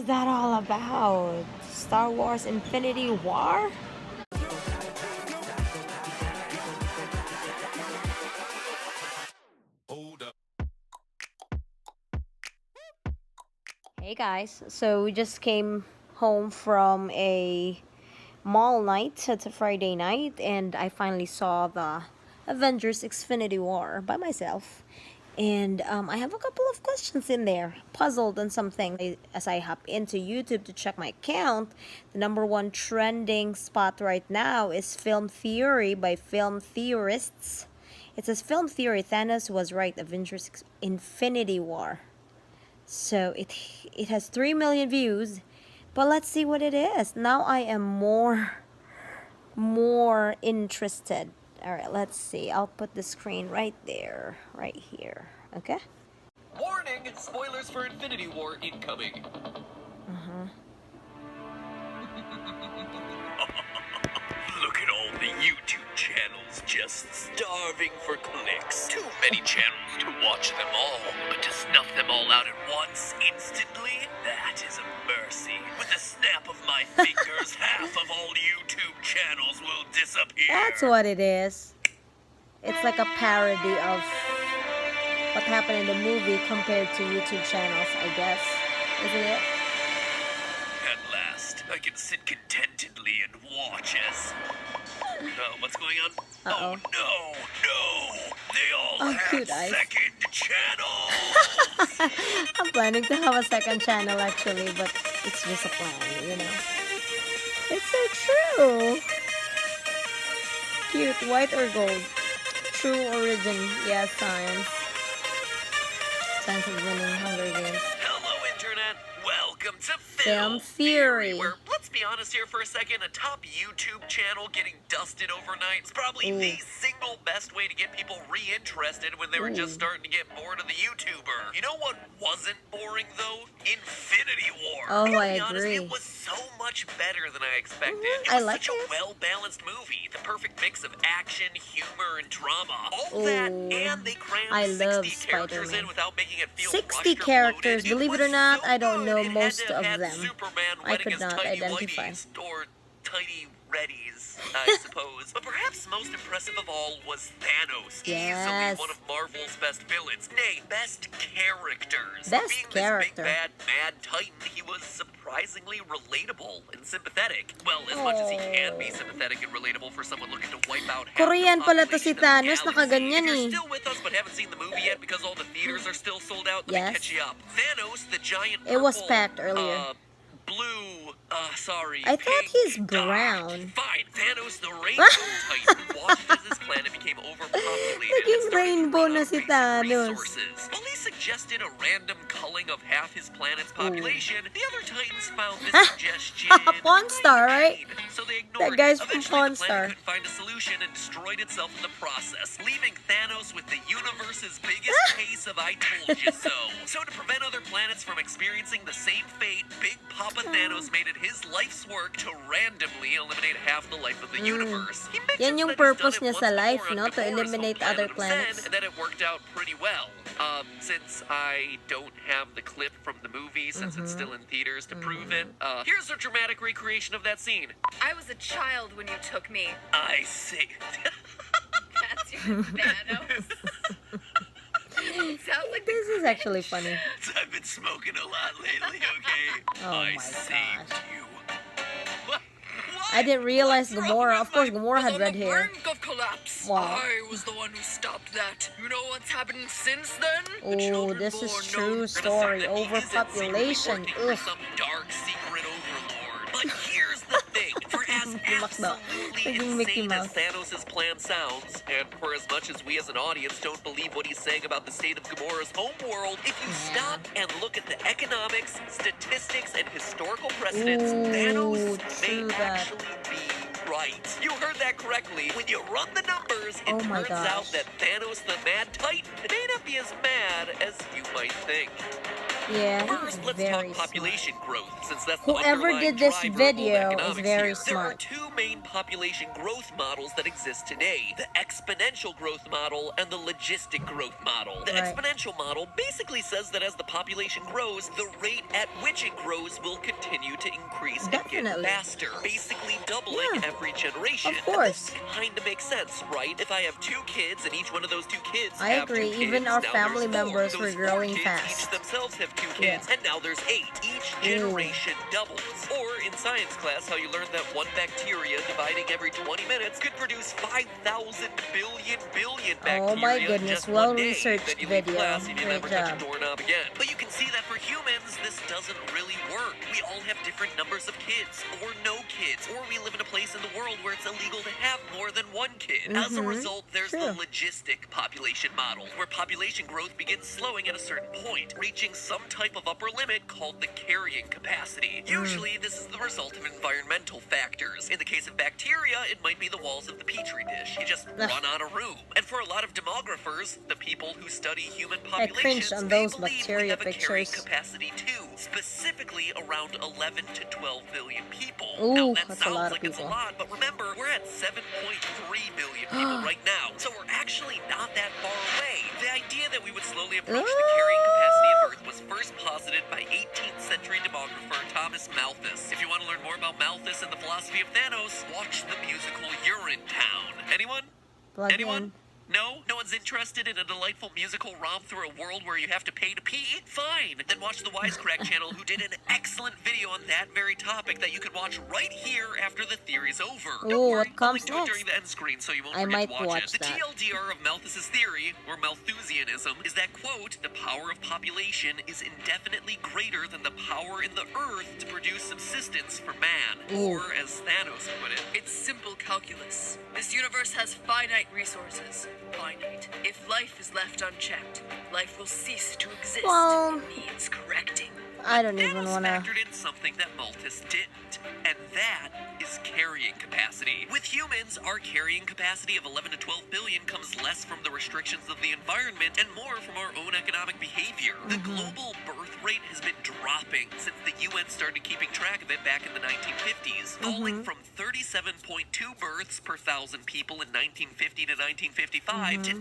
was that all about? Star Wars Infinity War? Hey guys, so we just came home from a mall night. It's a Friday night, and I finally saw the Avengers Infinity War by myself. And I have a couple of questions in there, puzzled on something. As I hop into YouTube to check my account, the number one trending spot right now is Film Theory by Film Theorists. It says Film Theory, Thanos was right, Avengers Infinity War. So it has 3 million views, but let's see what it is. Now I am more interested. All right, let's see. I'll put the screen right there, right here. Okay. Warning! Spoilers for Infinity War incoming. Look at all the YouTube channels just starving for clicks. Too many channels to watch them all, but to snuff them all out at once instantly, that is a mercy. With a snap of my fingers, half of all YouTube channels will disappear. That's what it is. It's like a parody of what happened in the movie compared to YouTube channels, I guess. Isn't it? At last, I can sit contentedly and watch as... what's going on? Uh-oh. Oh no! They all have cute eyes. second channels! I'm planning to have a second channel actually, but it's just a plan, you know. It's so true. Cute, white or gold? True origin, yes, science. Science is winning Hunger Games. Hello, Internet! Welcome to Film Theory. Where, let's be honest here for a second, a top YouTube channel getting dusted overnight is probably the single best way to get people reinterested when they were just starting to get bored of the YouTuber. You know what wasn't boring, though? Infinity War. Oh, To I be honest, agree. it was so much better than I expected. It I was like such a it. well-balanced movie. The perfect mix of action, humor, and drama. All that, and they crammed I love 60 characters Spider-Man. in without making it feel 60 rushed or characters, bloated. believe it or was not, so I don't know good. It most had to of have them. Superman I wetting could his not tiny identify. whities, or tiny reddies, I suppose. But perhaps most impressive of all was Thanos. Yes. Easily one of Marvel's best villains. Nay, best characters. Best Being character. this big, bad, mad titan, he was surprisingly relatable and sympathetic. Well, as much as he can be sympathetic and relatable for someone looking to wipe out half Korean the pala to si population of Thanos, the nakaganyan galaxy. If eh. you're still with us but haven't seen the movie yet because all the theaters are still sold out, let me Yes. catch you up. Thanos, the giant It was purple, packed earlier. Blue, I thought pink, he's dark. brown. Fine, Thanos, the rainbow titan, watched as his planet became overpopulated Naging and started to rainbow run na out of si basic Thanos. resources. While he suggested a random culling of half his planet's population, the other titans found this suggestion Pawn Star, right? so they That ignored guy's it. from Eventually, Pawn the Star. planet couldn't find a solution and destroyed itself in the process, leaving Thanos with the universe's biggest case of I told you so. So to prevent other planets from experiencing the same fate, Big Papa Thanos made it his life's work to randomly eliminate half the life of the universe. He mentions Yan yung that he's purpose done niya it sa once life, before no? on To Gamora's eliminate home other planet of Zen, planets. and that it worked out pretty well. Since I don't have the clip from the movie, since it's still in theaters to prove it, here's a dramatic recreation of that scene. I was a child when you took me. I see. That's your Thanos. Sounds like This is actually funny. I've been smoking a lot lately, okay? Oh I my saved gosh. you. What? I didn't realize What's Gamora. wrong Of course, with Gamora was had on red the hair. brink of collapse. Wow. I was the one who stopped that. You know what's happened since then? The Oh, children this is born true know- story. That he isn't secretly Overpopulation. working for Ugh. some dark secret overlord. But here's the thing. For as Makba. absolutely Naging Mickey insane as Mouse. Thanos' plan sounds, and for as much as we as an audience don't believe what he's saying about the state of Gamora's homeworld, if you stop and look at the economics, statistics, and historical precedents, Ooh, Thanos true may that. actually be right. You heard that correctly. When you run the numbers, it Oh my turns out gosh. that Thanos the Mad Titan may not be as mad as you might think. Yeah, he's First, let's talk very smart. population growth, since that's the Whoever underlying did this driver video of is economics very here. There are smart. two main population growth models that exist today: the exponential growth model and the logistic growth model. The Right. exponential model basically says that as the population grows, the rate at which it grows will continue to increase and Definitely. get faster, basically doubling Yeah. every generation. Of course. And this kind of makes sense, right? If I have 2 kids and each one of those 2 kids I have agree. 2 kids, Even our now family there's 4. members Those were 4 growing kids fast. each themselves have 2 Yeah. kids, and now there's 8. Each generation doubles. Or in science class, how you learned that one bacteria dividing every 20 minutes could produce 5,000 billion bacteria Oh my in goodness, just one day. well-researched Then you leave video. class and you Great never touch job. a doorknob again. But you can see that for humans, this doesn't really work. We all have different numbers of kids, or no kids, or we live in a place in the world where it's illegal to have more than 1 kid. As a result, there's the logistic population model, where population growth begins slowing at a certain point, reaching some type of upper limit called the carrying capacity. Usually, this is the result of environmental factors. In the case of bacteria, it might be the walls of the petri dish. You just run out of room. And for a lot of demographers, the people who study human populations, cringed on they those believe we bacteria have a carrying pictures. capacity too, specifically around 11 to 12 billion people. Ooh, Now, that that's a sounds lot of like it's a people. lot, but remember, we're at 7.3 billion people right now, so we're actually not that far away. The idea that we would slowly approach the carrying capacity of Earth was first posited by 18th century demographer Thomas Malthus. If you want to learn more about Malthus and the philosophy of Thanos, watch the musical Urinetown. Anyone? Plug Anyone? in. No? No one's interested in a delightful musical romp through a world where you have to pay to pee? Fine! Then watch the Wisecrack channel, who did an excellent video on that very topic that you can watch right here after the theory's over. Don't Ooh, worry, what I'll comes link to it during next? the end screen so you won't I forget might to watch watch it. The that. TLDR of Malthus's theory, or Malthusianism, is that, quote, the power of population is indefinitely greater than the power in the earth to produce subsistence for man. Ooh. Or, as Thanos put it, It's simple calculus. This universe has finite resources. Finite. If life is left unchecked, life will cease to exist. Well, Needs correcting. I don't even Thanos wanna. factored in something that Malthus didn't, and that is carrying capacity. With humans, our carrying capacity of 11 to 12 billion comes less from the restrictions of the environment and more from our own economic behavior. The global birth rate has been dropping since the UN started keeping track of it back in the 1950s, falling from 37.2 births per thousand people in 1950 to 1955 to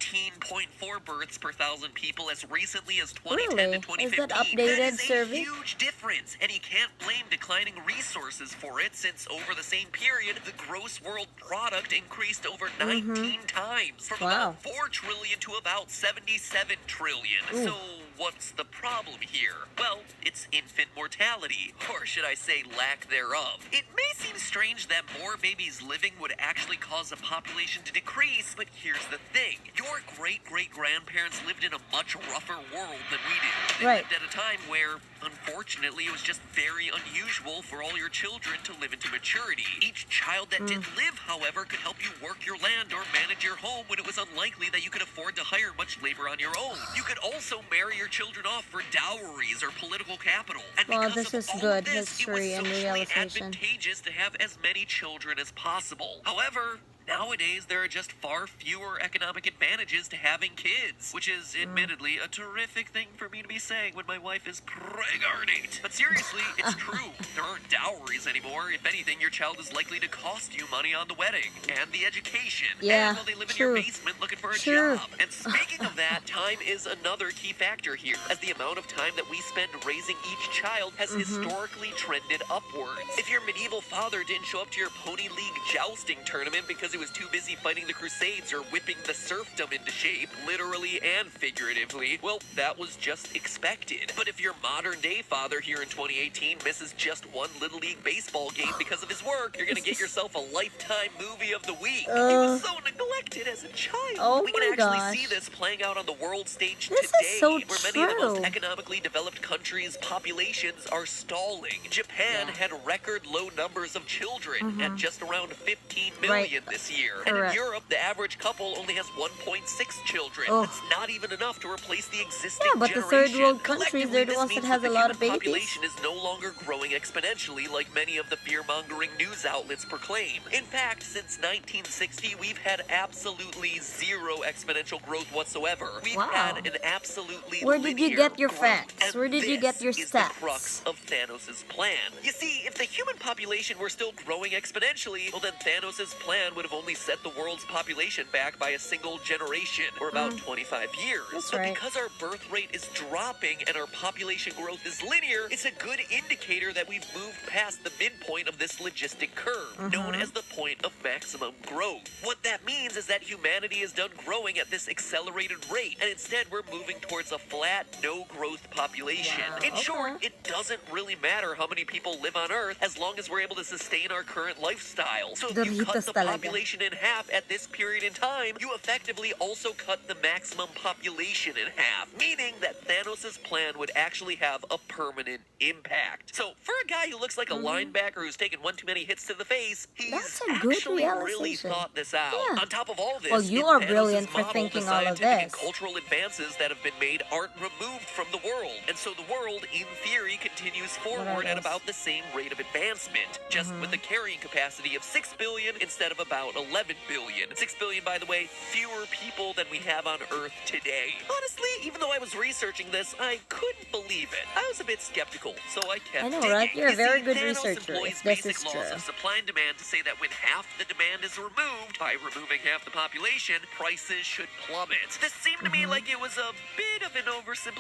19.4 births per thousand people as recently as 2010 Really? to Is 2015. that updated That is a survey? huge difference, and you can't blame declining resources for it, since over the same period, the gross world product increased over 19 times, from Wow. about 4 trillion to about 77 trillion. So what's the problem here? Well, it's infant mortality, or should I say lack thereof. It may seem strange that more babies living would actually cause a population to decrease, but here's the thing. Your great-great-grandparents lived in a much rougher world than we did. They Right. lived at a time where, unfortunately, it was just very unusual for all your children to live into maturity. Each child that did live, however, could help you work your land or manage your home when it was unlikely that you could afford to hire much labor on your own. You could also marry your children off for dowries or political capital. And Well, because this of is all good of this, history it and was socially realization. advantageous to have as many children as possible. However, nowadays, there are just far fewer economic advantages to having kids, which is admittedly a terrific thing for me to be saying when my wife is pregnant. But seriously, it's true. There aren't dowries anymore. If anything, your child is likely to cost you money on the wedding and the education. Yeah, And while they live in true. your basement looking for a True. job. And speaking of that, time is another key factor here, as the amount of time that we spend raising each child has historically trended upwards. If your medieval father didn't show up to your Pony League jousting tournament because he was too busy fighting the Crusades or whipping the serfdom into shape, literally and figuratively, well, that was just expected. But if your modern day father here in 2018 misses just one Little League baseball game because of his work, you're gonna get yourself a Lifetime Movie of the Week. He was so neglected as a child. Oh We can my actually gosh. see this playing out on the world stage This is today, so where many of the most true. economically developed countries' populations are stalling. Japan had record low numbers of children at just around 15 million this this year. And in Correct. Europe, the average couple only has 1.6 children. Oh. That's not even enough to replace the existing Yeah, but the third generation. world countries, they're the Collectively, ones this that means has a the lot of human babies. population is no longer growing exponentially like many of the fear-mongering news outlets proclaim. In fact, since 1960, we've had absolutely zero exponential growth whatsoever. We've Wow. had an absolutely Where did you linear get your growth, facts? and Where did you get your this is the stats? crux of Thanos' plan. You see, if the human population were still growing exponentially, well then Thanos' plan would have only set the world's population back by a single generation, or about 25 years. That's But right. because our birth rate is dropping and our population growth is linear, it's a good indicator that we've moved past the midpoint of this logistic curve, known as the point of maximum growth. What that means is that humanity is done growing at this accelerated rate, and instead we're moving towards a flat, no-growth population. Wow, In short, okay. it doesn't really matter how many people live on Earth as long as we're able to sustain our current lifestyle. So if you cut Doritos the talaga. population in half at this period in time, you effectively also cut the maximum population in half, meaning that Thanos' plan would actually have a permanent impact. So for a guy who looks like a linebacker who's taken one too many hits to the face, he's That's a good actually really realization. thought this out. Yeah. On top of all this, Well, you in are Thanos' brilliant for model, thinking the all of scientific and this. cultural advances that have been made aren't removed from the world, and so the world, in theory, continues forward at those? about the same rate of advancement, just with a carrying capacity of 6 billion instead of about 11 billion. 6 billion, by the way, fewer people than we have on Earth today. Honestly, even though I was researching this, I couldn't believe it. I was a bit skeptical, so I kept I know, digging. right? You're a You very see, good Thanos researcher, employs if this basic is laws true. of supply and demand to say that when half the demand is removed, by removing half the population, prices should plummet. This seemed to me like it was a bit of an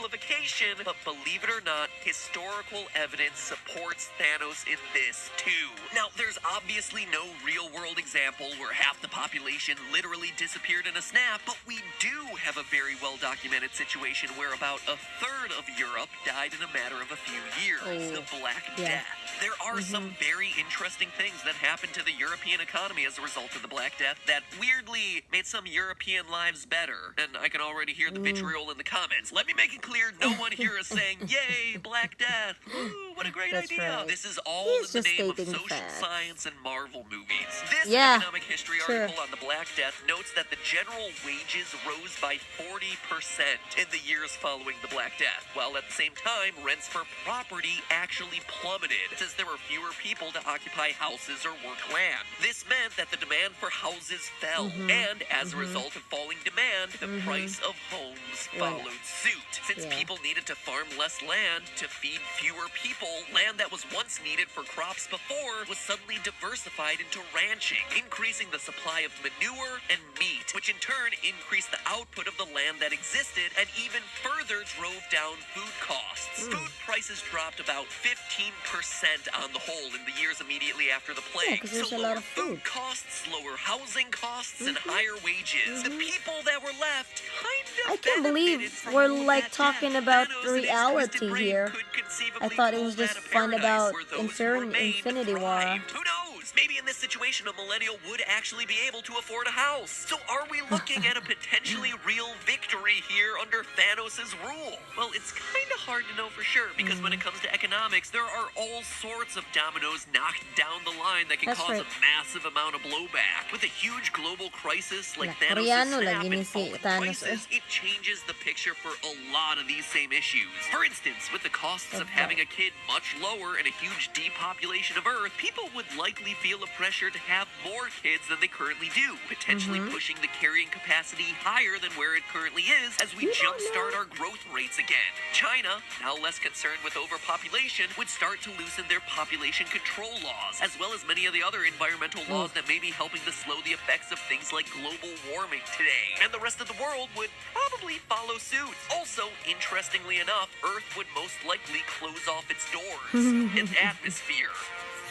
oversimplification, but believe it or not, historical evidence supports Thanos in this too. Now, there's obviously no real-world example where half the population literally disappeared in a snap, but we do have a very well-documented situation where about a third of Europe died in a matter of a few years, the Black Yeah. Death. There are some very interesting things that happened to the European economy as a result of the Black Death that weirdly made some European lives better. And I can already hear the vitriol in the comments. Let me make it clear, no one here is saying, yay, Black Death. Woo, what a great That's idea. right. This is all He's in the just name of stating social facts. science and Marvel movies. This Yeah, economic history sure. article on the Black Death notes that the general wages rose by 40% in the years following the Black Death, while at the same time, rents for property actually plummeted, since there were fewer people to occupy houses or work land. This meant that the demand for houses fell, and as a result of falling demand, the price of homes followed suit. Since Yeah. people needed to farm less land to feed fewer people, land that was once needed for crops before was suddenly diversified into ranching, increasing the supply of manure and meat, which in turn increased the output of the land that existed and even further drove down food costs. Food prices dropped about 15% on the whole in the years immediately after the plague. 'cause there's so a lower lot of food. costs, lower housing costs, and higher wages. The people that were left kind of I can't believe benefited from we're, all of like, that talking death. about Thanos and his reality twisted brain here. could conceivably I thought it pull was that just a fun paradise about where those who Infinity remained War. thrived. Who knows? Maybe in this situation, a millennial would actually be able to afford a house. So are we looking at a potentially real victory here under Thanos' rule? Well, it's kind of hard to know for sure, because when it comes to economics, there are all sorts of dominoes knocked down the line that can That's cause right. a massive amount of blowback. With a huge global crisis like La Thanos' Koreano snap lagi ni and si falling Thanos, prices, it changes the picture for a lot of these same issues. For instance, with the costs of That's having right. a kid much lower and a huge depopulation of Earth, people would likely feel a pressure to have more kids than they currently do, potentially pushing the carrying capacity higher than where it currently is as we You don't jumpstart know. our growth rates again. China, now less concerned with overpopulation, would start to loosen their population control laws, as well as many of the other environmental laws that may be helping to slow the effects of things like global warming today. And the rest of the world would probably follow suit. Also, interestingly enough, Earth would most likely close off its doors, its atmosphere,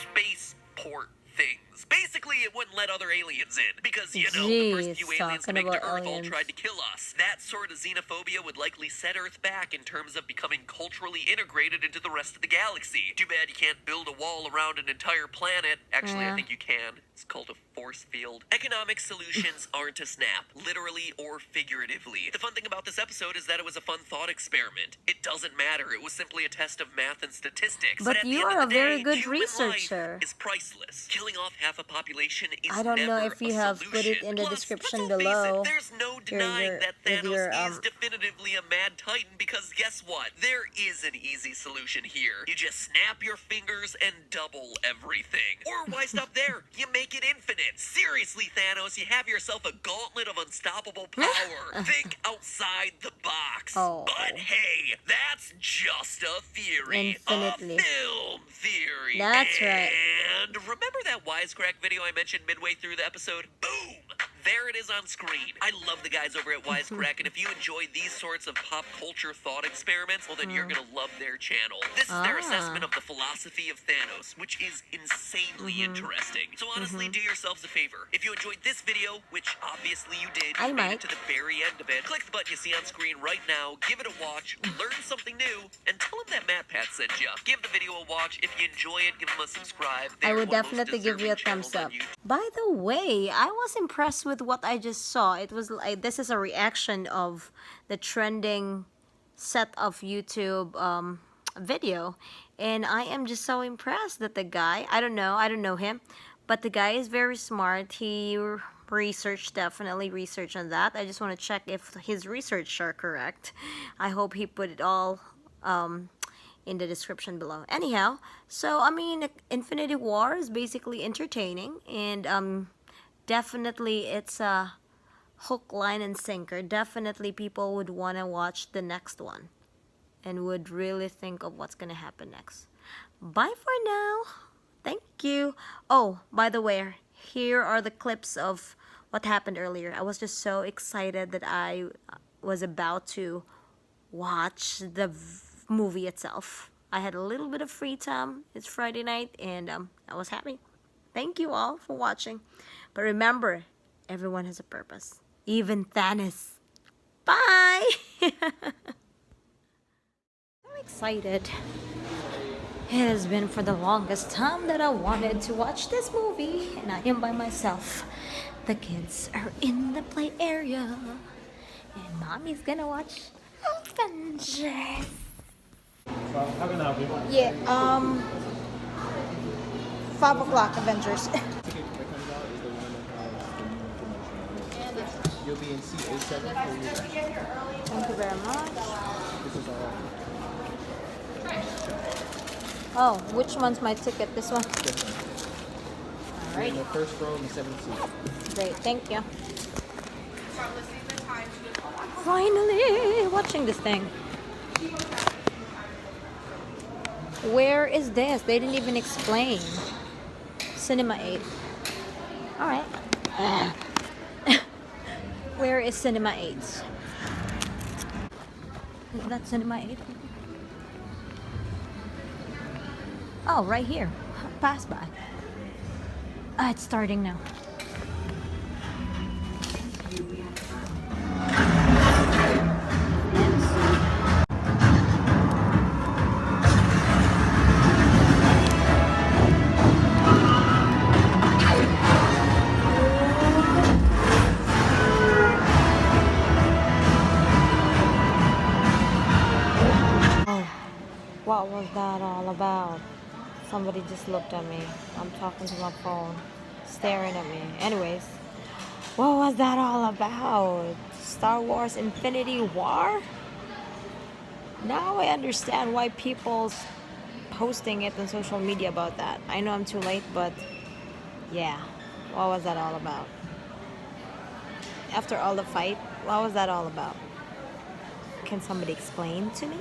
spaceport things. Basically, it wouldn't let other aliens in, because, you know, the first Jeez, few aliens to talking make it to about Earth all aliens. tried to kill us. That sort of xenophobia would likely set Earth back in terms of becoming culturally integrated into the rest of the galaxy. Too bad you can't build a wall around an entire planet. Actually, I Yeah. think you can. It's called a force field. Economic solutions aren't a snap, literally or figuratively. The fun thing about this episode is that it was a fun thought experiment. It doesn't matter. It was simply a test of math and statistics. But at the you end are of the a very day, good human researcher. life is priceless. Killing off half a population is I don't know never if you a have put it solution. in the Plus, description let's all face it, below. there's no denying that with Thanos your, is definitively a mad titan, because guess what? There is an easy solution here. You just snap your fingers and double everything. Or why stop there? You make it infinite. Seriously, Thanos, you have yourself a gauntlet of unstoppable power. Think outside the box. Oh. But hey, that's just a theory. Infinitely. A film theory. That's right. And remember that wisecrack video I mentioned midway through the episode? Boom! There it is on screen. I love the guys over at Wisecrack, and if you enjoy these sorts of pop culture thought experiments, well, then you're gonna love their channel. This is their assessment of the philosophy of Thanos, which is insanely interesting. So honestly, do yourselves a favor. If you enjoyed this video, which obviously you did, I you made might. it to the very end of it, click the button you see on screen right now, give it a watch, learn something new, and tell them that MatPat sent you. Give the video a watch. If you enjoy it, give them a subscribe. I They're would one of the most definitely give you a deserving thumbs channels on up. YouTube. By the way, I was impressed with what I just saw. It was like, this is a reaction of the trending set of YouTube video, and I am just so impressed that the guy, I don't know him, but the guy is very smart. He definitely researched on that. I just want to check if his research are correct. I hope he put it all in the description below. Anyhow, so I mean, Infinity War is basically entertaining, and definitely it's a hook, line, and sinker. Definitely people would want to watch the next one and would really think of what's gonna happen next. Bye for now. Thank you. Oh, by the way, here are the clips of what happened earlier. I was just so excited that I was about to watch the movie itself. I had a little bit of free time. It's Friday night, and I was happy. Thank you all for watching. But remember, everyone has a purpose. Even Thanos. Bye! I'm excited. It has been for the longest time that I wanted to watch this movie, and I am by myself. The kids are in the play area, and Mommy's gonna watch Avengers. How can I help you? Yeah, 5 o'clock Avengers. Ticket that comes out is the one that has the new information. You'll be in seat A7 for you. Thank you very much. This is all. Oh, which one's my ticket? This one? This one. All You're in right. the first row in the 7th seat. Great, thank you. Finally watching this thing. Where is this? They didn't even explain. Cinema 8. Alright. Where is Cinema 8? Is that Cinema 8? Oh, right here. Pass by. It's starting now. What was that all about? Somebody just looked at me. I'm talking to my phone, staring at me. Anyways, what was that all about? Star Wars Infinity War? Now I understand why people's posting it on social media about that. I know I'm too late, but yeah, what was that all about? After all the fight, what was that all about? Can somebody explain to me?